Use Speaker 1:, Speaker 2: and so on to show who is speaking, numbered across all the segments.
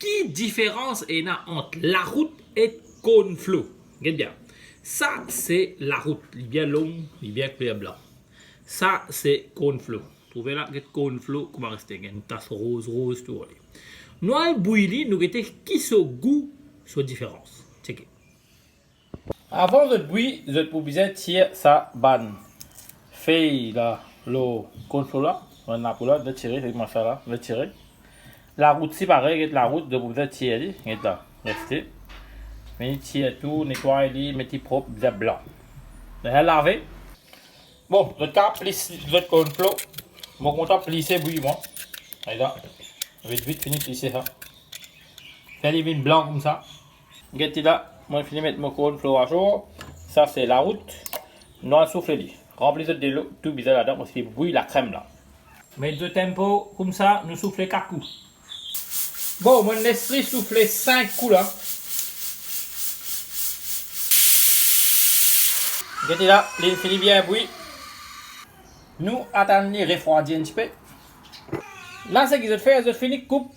Speaker 1: Qui différence est là entre la route et cornflow? Regarde bien. Ça, c'est la route. Il est bien long, il est bien clair blanc. Ça, c'est cornflow. Vous trouvez là, cornflow, comment rester? Une tasse rose, tout. Nous, le bouilli, nous avons qui ce goût, soit différence. Checkez.
Speaker 2: Avant de bouillir, vous êtes obligé de tirer sa banne. Fait là, le cornflow là, on a pour là, de tirer, c'est comme ça là, de tirer. La route, c'est pareil, la route, de vous êtes tirer, là, restez. Mais tirer tout, nettoyer, mettez propre, vous êtes blanc. Vous allez laver. Bon, votre cas, plisse votre cornflow. Mon content plisser bouillement. Et là, vite fini de plisser ça. Faites les vignes blancs comme ça. Regardez là, moi je finis de mettre mon cornflow à jour. Ça c'est la route. Non, soufflez-les. Remplissez de l'eau, tout bizarre là-dedans, parce qu'il bouille la crème là. Mettez de tempo, comme ça, nous soufflez 4 coups. Bon, moi je laisse souffler 5 coups là. Regardez là, il finit bien bouillir. Nous attendons les refroidir un petit peu. Là, ce qu'ils ont fait, ils ont fini de couper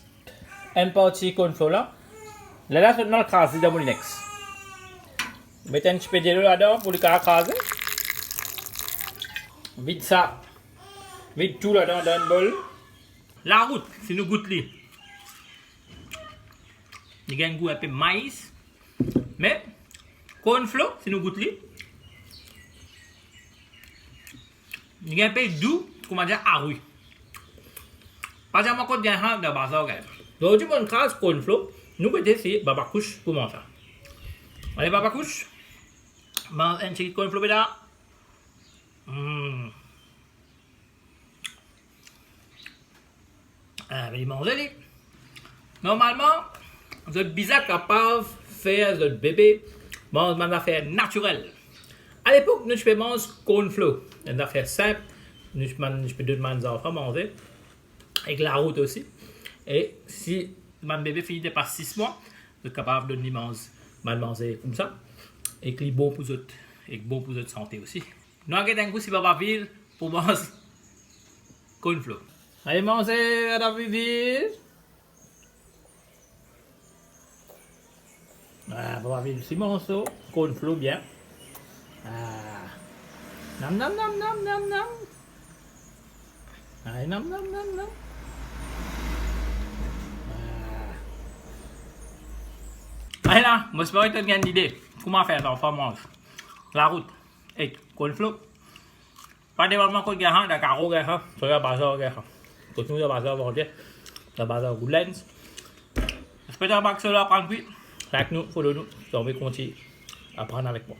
Speaker 2: un petit cornflow là. Là, c'est dans le crasé de Molinex. Mettez un petit peu d'eau là-dedans pour le craser. Vide ça. Vide tout là-dedans dans un bol.
Speaker 1: La route, c'est nous goûte li. Il y a un goût un peu maïs. Mais, cornflow, c'est nous goûte li. Il y a un peu doux, comment dire, arroui. Pas jamais qu'on gagne de bazar. Donc, du bon crase cornflow, nous mettons ici babacouche pour manger. Allez, babacouche. Mange un petit cornflow là. Allez, mangez-les. Normalement, vous êtes bizarre capable de faire votre bébé mange une affaire naturelle. À l'époque, nous pouvons manger cornflow. C'est une affaire simple. Nous peux demander aux enfants manger. Avec la route aussi. Et si mon bébé finit de passer 6 mois, vous êtes capable de manger comme ça. Et qu'il est bon pour votre, et bon pour votre santé aussi. Nous avons un goût si papa ville pour manger cornflow. Allez manger à la ville. Ah, papa ville, c'est bon ça. Cornflow bien. Ah. Nam nam nam nam nam nam. Allez, nam nam nam nam. Allez là, moi j'espère que tu as une idée. Comment faire l'enfant mange la route et cornflow. Pas développement qu'on gagne, la carreau gagne, sur la bazar gagne. Continue la bazar vendée, la bazar Woodlands. J'espère que tu as appris cela, apprendre puis. Like nous, follow nous, si tu veux continuer à apprendre avec moi.